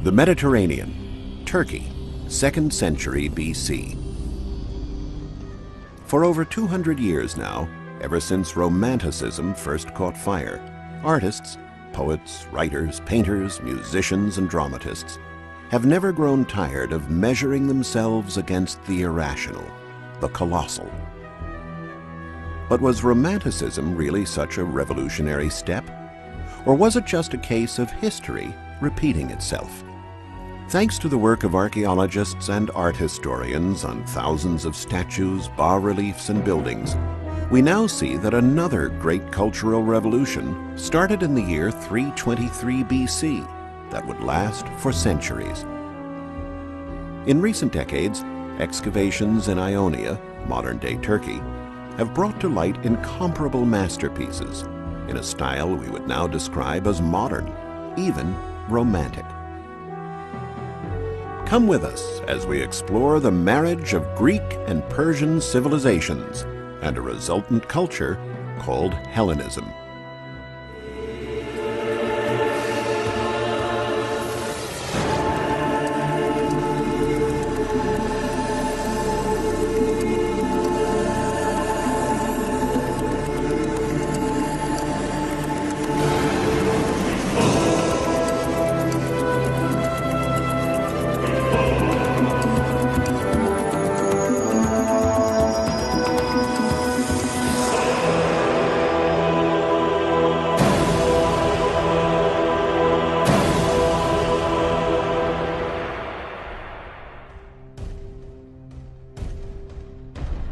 The Mediterranean, Turkey, 2nd century BC. For over 200 years now, ever since Romanticism first caught fire, artists, poets, writers, painters, musicians, and dramatists have never grown tired of measuring themselves against the irrational, the colossal. But was Romanticism really such a revolutionary step? Or was it just a case of history repeating itself? Thanks to the work of archaeologists and art historians on thousands of statues, bas-reliefs, and buildings, we now see that another great cultural revolution started in the year 323 BC that would last for centuries. In recent decades, excavations in Ionia, modern-day Turkey, have brought to light incomparable masterpieces in a style we would now describe as modern, even romantic. Come with us as we explore the marriage of Greek and Persian civilizations and a resultant culture called Hellenism.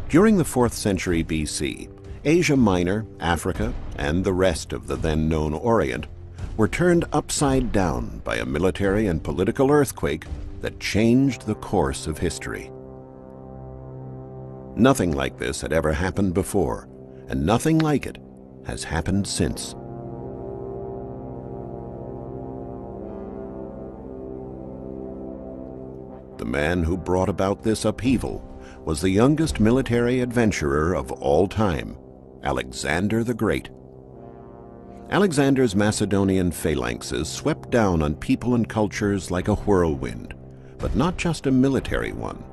During the 4th century BC, Asia Minor, Africa, and the rest of the then known Orient were turned upside down by a military and political earthquake that changed the course of history. Nothing like this had ever happened before, and nothing like it has happened since. The man who brought about this upheaval was the youngest military adventurer of all time, Alexander the Great. Alexander's Macedonian phalanxes swept down on people and cultures like a whirlwind, but not just a military one.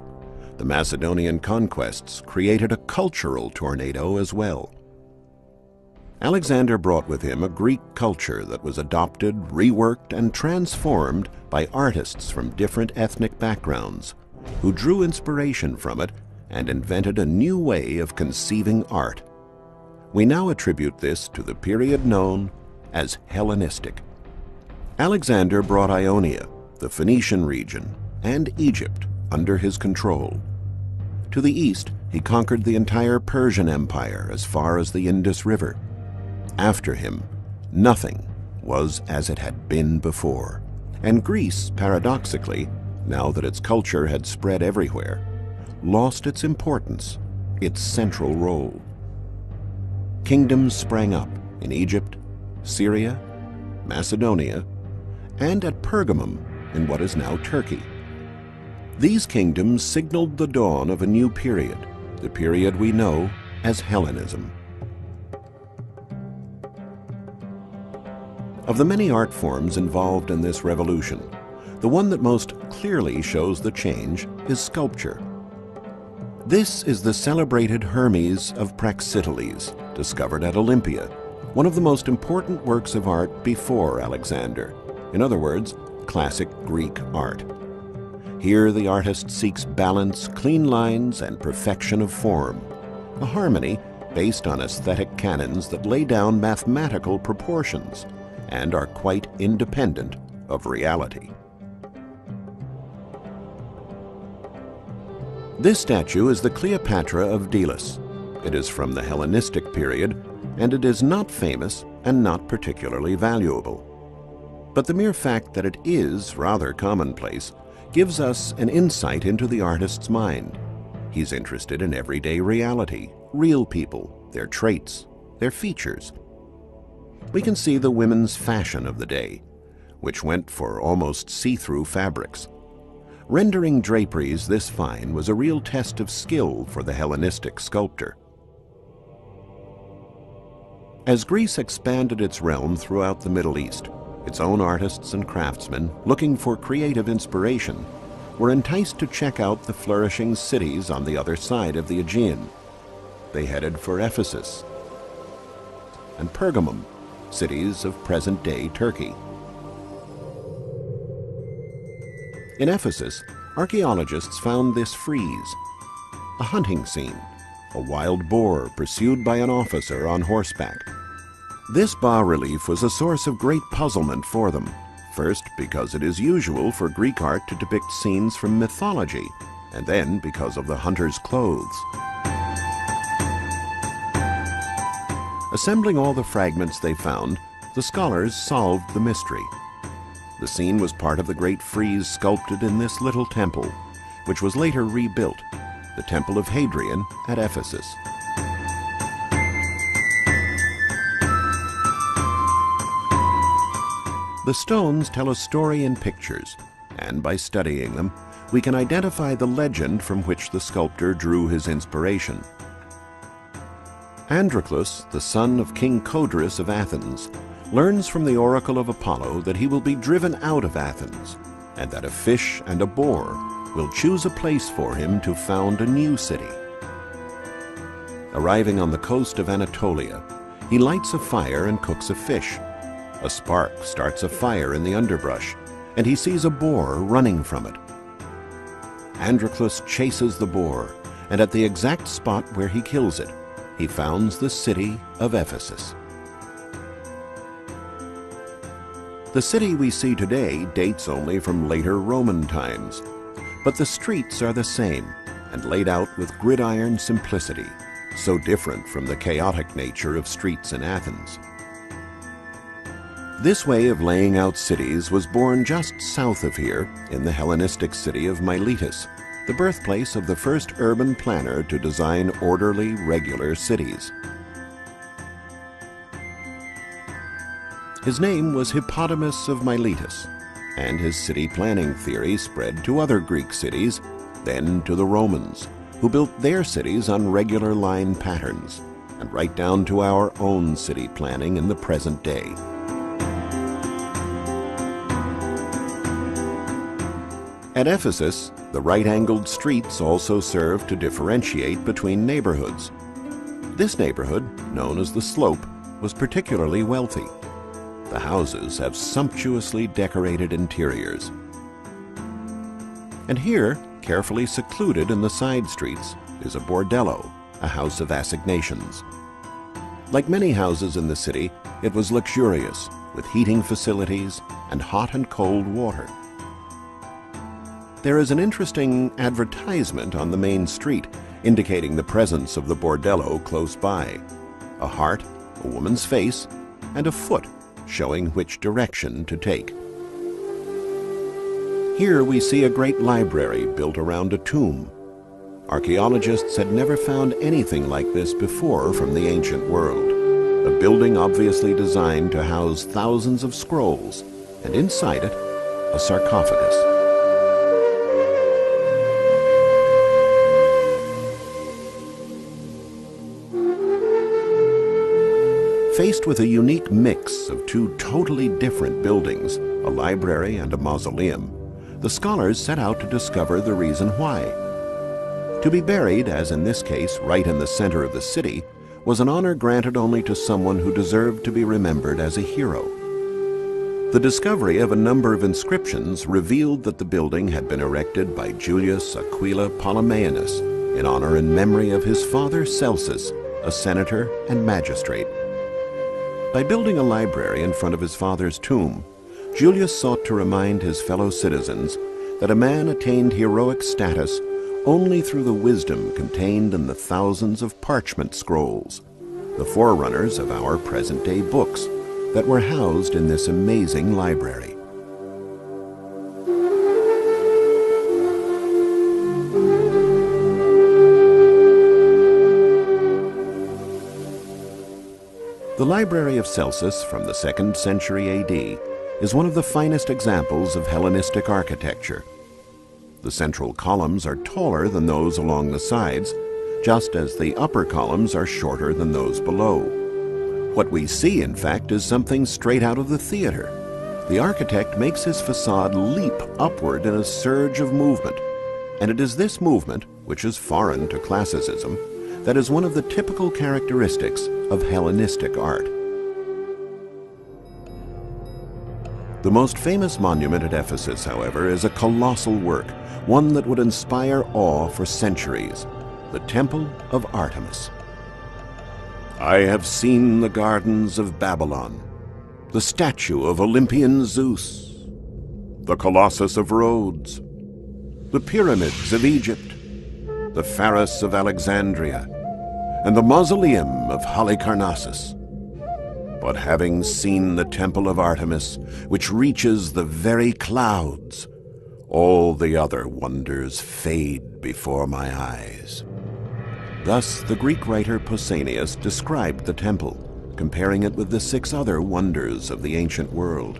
The Macedonian conquests created a cultural tornado as well. Alexander brought with him a Greek culture that was adopted, reworked, and transformed by artists from different ethnic backgrounds, who drew inspiration from it and invented a new way of conceiving art. We now attribute this to the period known as Hellenistic. Alexander brought Ionia, the Phoenician region, and Egypt under his control. To the east, he conquered the entire Persian Empire as far as the Indus River. After him, nothing was as it had been before, and Greece, paradoxically, now that its culture had spread everywhere, lost its importance, its central role. Kingdoms sprang up in Egypt, Syria, Macedonia, and at Pergamum in what is now Turkey. These kingdoms signaled the dawn of a new period, the period we know as Hellenism. Of the many art forms involved in this revolution, the one that most clearly shows the change is sculpture. This is the celebrated Hermes of Praxiteles, discovered at Olympia, one of the most important works of art before Alexander. In other words, classic Greek art. Here the artist seeks balance, clean lines, and perfection of form, a harmony based on aesthetic canons that lay down mathematical proportions and are quite independent of reality. This statue is the Cleopatra of Delos. It is from the Hellenistic period, and it is not famous and not particularly valuable. But the mere fact that it is rather commonplace gives us an insight into the artist's mind. He's interested in everyday reality, real people, their traits, their features. We can see the women's fashion of the day, which went for almost see-through fabrics. Rendering draperies this fine was a real test of skill for the Hellenistic sculptor. As Greece expanded its realm throughout the Middle East, Its own artists and craftsmen, looking for creative inspiration, were enticed to check out the flourishing cities on the other side of the Aegean. They headed for Ephesus and Pergamum, cities of present-day Turkey. In Ephesus, archaeologists found this frieze, a hunting scene, a wild boar pursued by an officer on horseback. This bas-relief was a source of great puzzlement for them, first because it is usual for Greek art to depict scenes from mythology, and then because of the hunter's clothes. Assembling all the fragments they found, the scholars solved the mystery. The scene was part of the great frieze sculpted in this little temple, which was later rebuilt, the Temple of Hadrian at Ephesus. The stones tell a story in pictures, and by studying them, we can identify the legend from which the sculptor drew his inspiration. Androclus, the son of King Codrus of Athens, learns from the oracle of Apollo that he will be driven out of Athens, and that a fish and a boar will choose a place for him to found a new city. Arriving on the coast of Anatolia, he lights a fire and cooks a fish. A spark starts a fire in the underbrush, and he sees a boar running from it. Androclus chases the boar, and at the exact spot where he kills it, he founds the city of Ephesus. The city we see today dates only from later Roman times, but the streets are the same and laid out with gridiron simplicity, so different from the chaotic nature of streets in Athens. This way of laying out cities was born just south of here in the Hellenistic city of Miletus, the birthplace of the first urban planner to design orderly, regular cities. His name was Hippodamus of Miletus, and his city planning theory spread to other Greek cities, then to the Romans, who built their cities on regular line patterns, and right down to our own city planning in the present day. At Ephesus, the right-angled streets also served to differentiate between neighborhoods. This neighborhood, known as the Slope, was particularly wealthy. The houses have sumptuously decorated interiors. And here, carefully secluded in the side streets, is a bordello, a house of assignations. Like many houses in the city, it was luxurious, with heating facilities and hot and cold water. There is an interesting advertisement on the main street indicating the presence of the bordello close by. A heart, a woman's face, and a foot showing which direction to take. Here we see a great library built around a tomb. Archaeologists had never found anything like this before from the ancient world. A building obviously designed to house thousands of scrolls, and inside it, a sarcophagus. Faced with a unique mix of two totally different buildings, a library and a mausoleum, the scholars set out to discover the reason why. To be buried, as in this case, right in the center of the city, was an honor granted only to someone who deserved to be remembered as a hero. The discovery of a number of inscriptions revealed that the building had been erected by Julius Aquila Ptolemæus in honor and memory of his father Celsus, a senator and magistrate. By building a library in front of his father's tomb, Julius sought to remind his fellow citizens that a man attained heroic status only through the wisdom contained in the thousands of parchment scrolls, the forerunners of our present-day books, that were housed in this amazing library. The Library of Celsus from the 2nd century AD is one of the finest examples of Hellenistic architecture. The central columns are taller than those along the sides, just as the upper columns are shorter than those below. What we see, in fact, is something straight out of the theater. The architect makes his facade leap upward in a surge of movement, and it is this movement, which is foreign to classicism, that is one of the typical characteristics of Hellenistic art. The most famous monument at Ephesus, however, is a colossal work, one that would inspire awe for centuries, the Temple of Artemis. I have seen the gardens of Babylon, the statue of Olympian Zeus, the Colossus of Rhodes, the pyramids of Egypt, the Pharos of Alexandria, and the mausoleum of Halicarnassus. But having seen the Temple of Artemis, which reaches the very clouds, all the other wonders fade before my eyes. Thus the Greek writer Pausanias described the temple, comparing it with the 6 other wonders of the ancient world.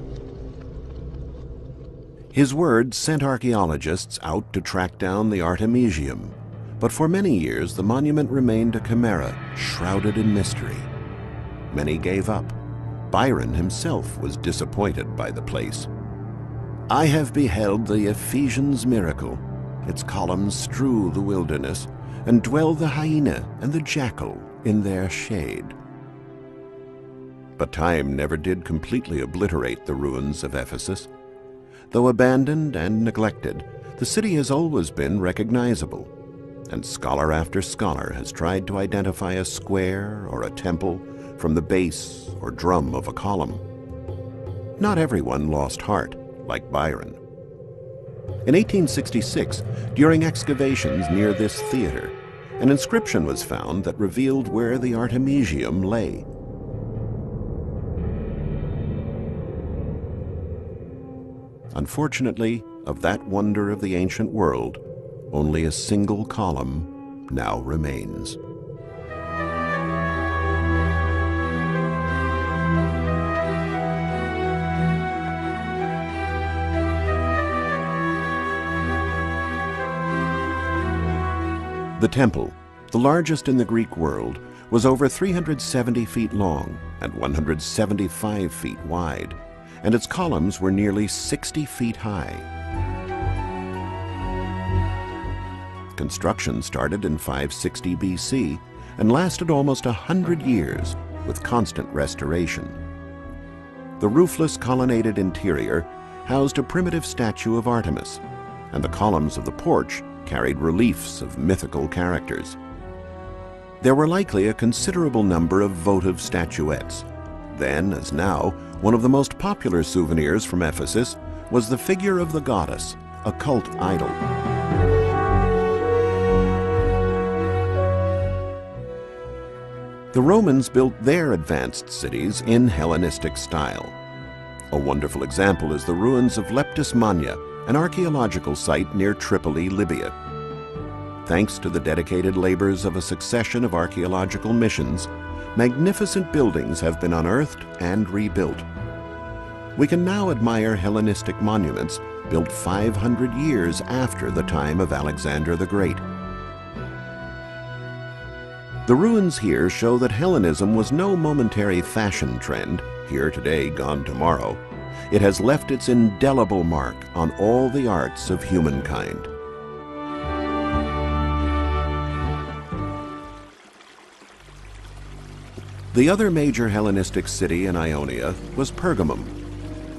His words sent archaeologists out to track down the Artemisium, but for many years the monument remained a chimera, shrouded in mystery. Many gave up. Byron himself was disappointed by the place. I have beheld the Ephesians' miracle. Its columns strew the wilderness, and dwell the hyena and the jackal in their shade. But time never did completely obliterate the ruins of Ephesus. Though abandoned and neglected, the city has always been recognizable, and scholar after scholar has tried to identify a square or a temple from the base or drum of a column. Not everyone lost heart, like Byron. In 1866, during excavations near this theater, an inscription was found that revealed where the Artemisium lay. Unfortunately, of that wonder of the ancient world, only a single column now remains. The temple, the largest in the Greek world, was over 370 feet long and 175 feet wide, and its columns were nearly 60 feet high. Construction started in 560 BC and lasted almost 100 years with constant restoration. The roofless colonnaded interior housed a primitive statue of Artemis, and the columns of the porch carried reliefs of mythical characters. There were likely a considerable number of votive statuettes. Then, as now, one of the most popular souvenirs from Ephesus was the figure of the goddess, a cult idol. The Romans built their advanced cities in Hellenistic style. A wonderful example is the ruins of Leptis Magna, an archaeological site near Tripoli, Libya. Thanks to the dedicated labors of a succession of archaeological missions, magnificent buildings have been unearthed and rebuilt. We can now admire Hellenistic monuments built 500 years after the time of Alexander the Great. The ruins here show that Hellenism was no momentary fashion trend, here today, gone tomorrow. It has left its indelible mark on all the arts of humankind. The other major Hellenistic city in Ionia was Pergamum.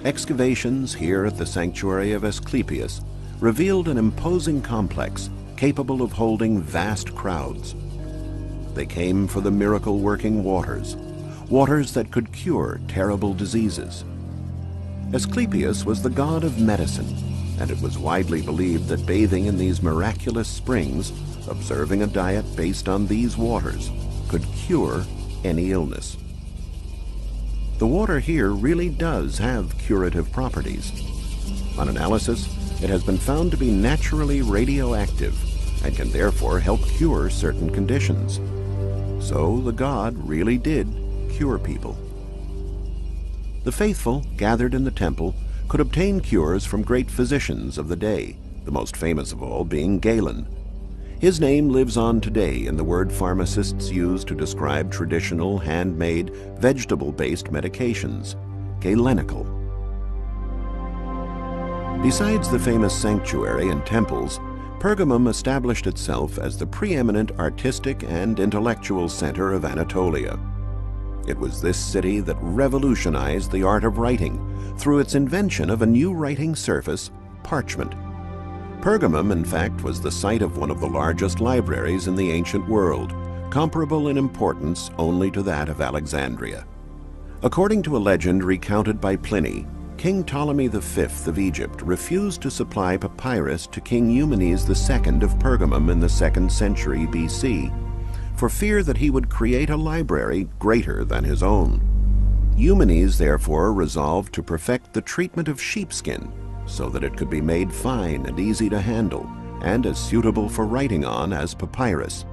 Excavations here at the sanctuary of Asclepius revealed an imposing complex capable of holding vast crowds. They came for the miracle-working waters, waters that could cure terrible diseases. Asclepius was the god of medicine, and it was widely believed that bathing in these miraculous springs, observing a diet based on these waters, could cure any illness. The water here really does have curative properties. On analysis, it has been found to be naturally radioactive and can therefore help cure certain conditions. So the god really did cure people. The faithful gathered in the temple could obtain cures from great physicians of the day, the most famous of all being Galen. His name lives on today in the word pharmacists use to describe traditional, handmade, vegetable-based medications, galenical. Besides the famous sanctuary and temples, Pergamum established itself as the preeminent artistic and intellectual center of Anatolia. It was this city that revolutionized the art of writing through its invention of a new writing surface, parchment. Pergamum, in fact, was the site of one of the largest libraries in the ancient world, comparable in importance only to that of Alexandria. According to a legend recounted by Pliny, King Ptolemy V of Egypt refused to supply papyrus to King Eumenes II of Pergamum in the 2nd century BC, for fear that he would create a library greater than his own. Eumenes therefore resolved to perfect the treatment of sheepskin so that it could be made fine and easy to handle, and as suitable for writing on as papyrus.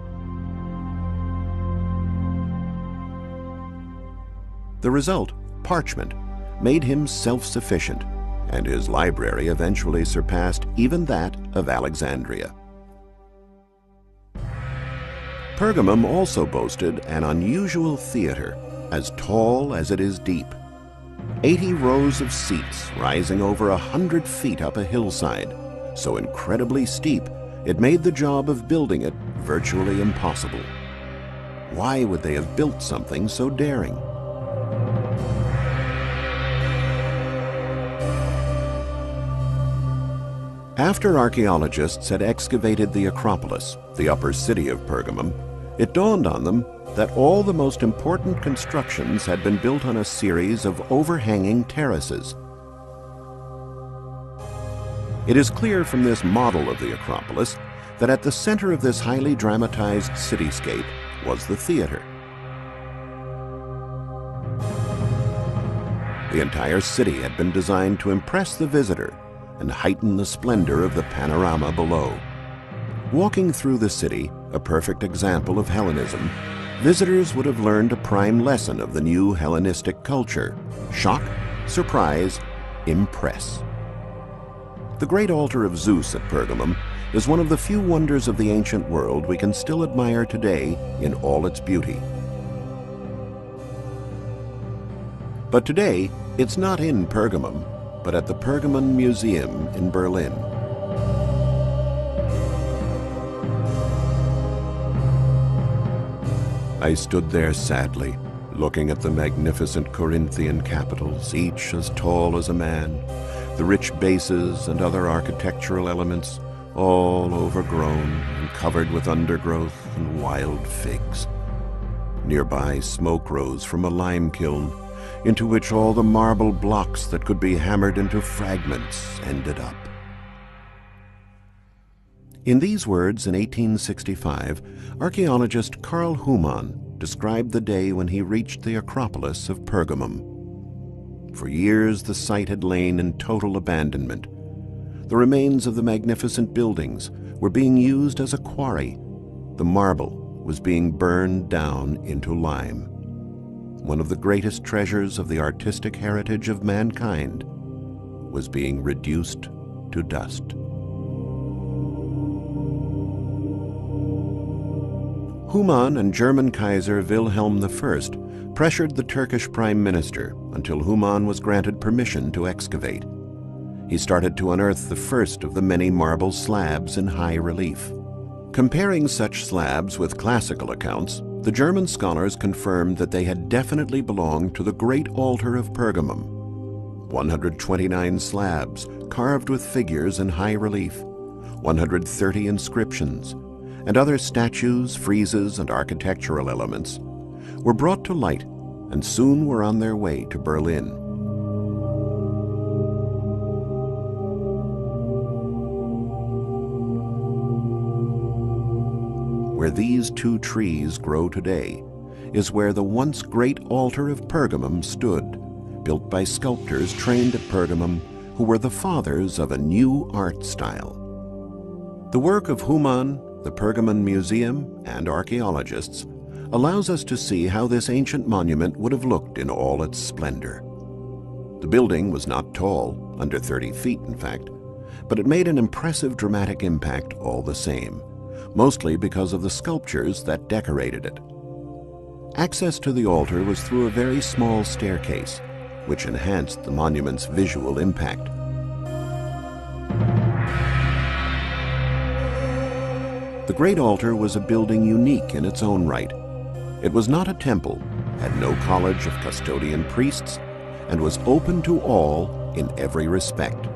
The result, parchment, made him self-sufficient, and his library eventually surpassed even that of Alexandria. Pergamum also boasted an unusual theater, as tall as it is deep. 80 rows of seats rising over 100 feet up a hillside, so incredibly steep it made the job of building it virtually impossible. Why would they have built something so daring? After archaeologists had excavated the Acropolis, the upper city of Pergamum, it dawned on them that all the most important constructions had been built on a series of overhanging terraces. It is clear from this model of the Acropolis that at the center of this highly dramatized cityscape was the theater. The entire city had been designed to impress the visitor and heighten the splendor of the panorama below. Walking through the city, a perfect example of Hellenism, visitors would have learned a prime lesson of the new Hellenistic culture: shock, surprise, impress. The great altar of Zeus at Pergamum is one of the few wonders of the ancient world we can still admire today in all its beauty. But today, it's not in Pergamum, but at the Pergamon Museum in Berlin. I stood there sadly, looking at the magnificent Corinthian capitals, each as tall as a man, the rich bases and other architectural elements, all overgrown and covered with undergrowth and wild figs. Nearby, smoke rose from a lime kiln, into which all the marble blocks that could be hammered into fragments ended up. In these words, in 1865, archaeologist Carl Humann described the day when he reached the Acropolis of Pergamum. For years, the site had lain in total abandonment. The remains of the magnificent buildings were being used as a quarry. The marble was being burned down into lime. One of the greatest treasures of the artistic heritage of mankind was being reduced to dust. Humann and German Kaiser Wilhelm I pressured the Turkish prime minister until Humann was granted permission to excavate. He started to unearth the first of the many marble slabs in high relief. Comparing such slabs with classical accounts, the German scholars confirmed that they had definitely belonged to the Great Altar of Pergamum. 129 slabs carved with figures in high relief, 130 inscriptions, and other statues, friezes, and architectural elements were brought to light and soon were on their way to Berlin. Where these two trees grow today is where the once great altar of Pergamum stood, built by sculptors trained at Pergamum who were the fathers of a new art style. The work of Humann, the Pergamon Museum, and archaeologists allows us to see how this ancient monument would have looked in all its splendor. The building was not tall, under 30 feet in fact, but it made an impressive dramatic impact all the same, mostly because of the sculptures that decorated it. Access to the altar was through a very small staircase, which enhanced the monument's visual impact. The great altar was a building unique in its own right. It was not a temple, had no college of custodian priests, and was open to all in every respect.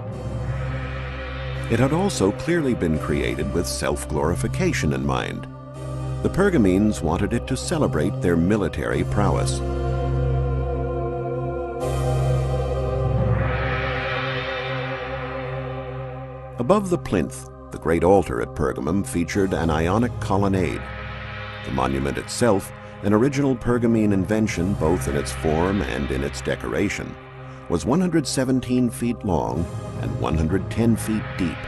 It had also clearly been created with self-glorification in mind. The Pergamenes wanted it to celebrate their military prowess. Above the plinth, the great altar at Pergamum featured an Ionic colonnade. The monument itself, an original Pergamene invention both in its form and in its decoration, was 117 feet long and 110 feet deep.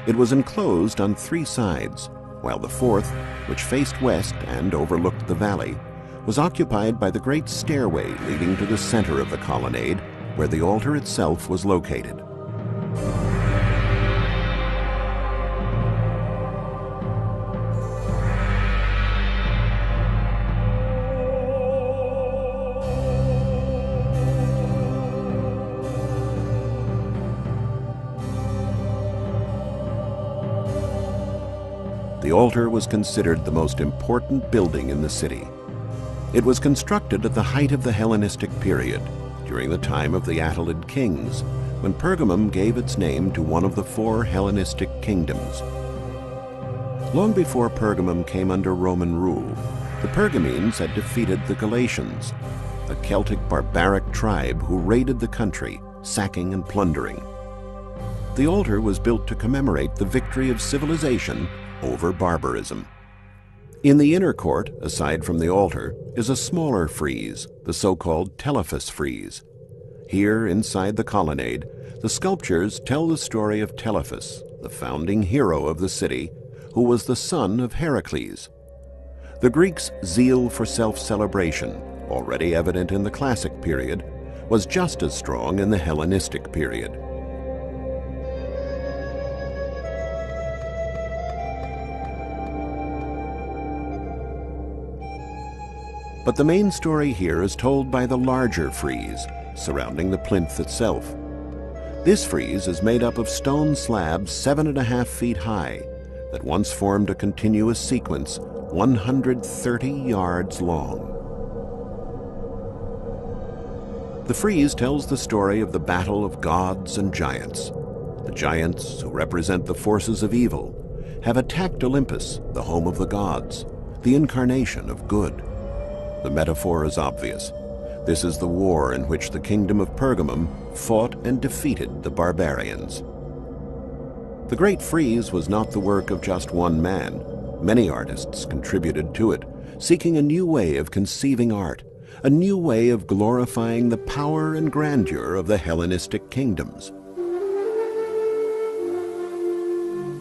It was enclosed on 3 sides, while the fourth, which faced west and overlooked the valley, was occupied by the great stairway leading to the center of the colonnade, where the altar itself was located. The altar was considered the most important building in the city. It was constructed at the height of the Hellenistic period, during the time of the Attalid kings, when Pergamum gave its name to one of the 4 Hellenistic kingdoms. Long before Pergamum came under Roman rule, the Pergamenes had defeated the Galatians, a Celtic barbaric tribe who raided the country, sacking and plundering. The altar was built to commemorate the victory of civilization over barbarism. In the inner court, aside from the altar, is a smaller frieze, the so-called Telephus frieze. Here, inside the colonnade, the sculptures tell the story of Telephus, the founding hero of the city, who was the son of Heracles. The Greeks' zeal for self-celebration, already evident in the classic period, was just as strong in the Hellenistic period. But the main story here is told by the larger frieze, surrounding the plinth itself. This frieze is made up of stone slabs 7.5 feet high that once formed a continuous sequence 130 yards long. The frieze tells the story of the battle of gods and giants. The giants, who represent the forces of evil, have attacked Olympus, the home of the gods, the incarnation of good. The metaphor is obvious. This is the war in which the kingdom of Pergamum fought and defeated the barbarians. The great frieze was not the work of just one man. Many artists contributed to it, seeking a new way of conceiving art, a new way of glorifying the power and grandeur of the Hellenistic kingdoms.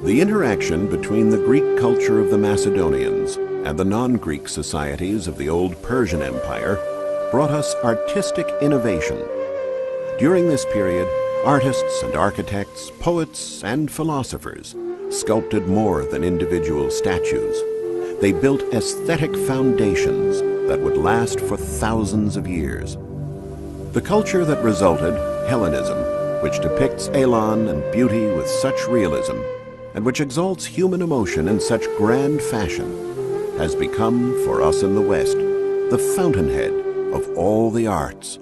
The interaction between the Greek culture of the Macedonians and the non-Greek societies of the old Persian Empire brought us artistic innovation. During this period, artists and architects, poets and philosophers sculpted more than individual statues. They built aesthetic foundations that would last for thousands of years. The culture that resulted, Hellenism, which depicts elan and beauty with such realism, and which exalts human emotion in such grand fashion, has become, for us in the West, the fountainhead of all the arts.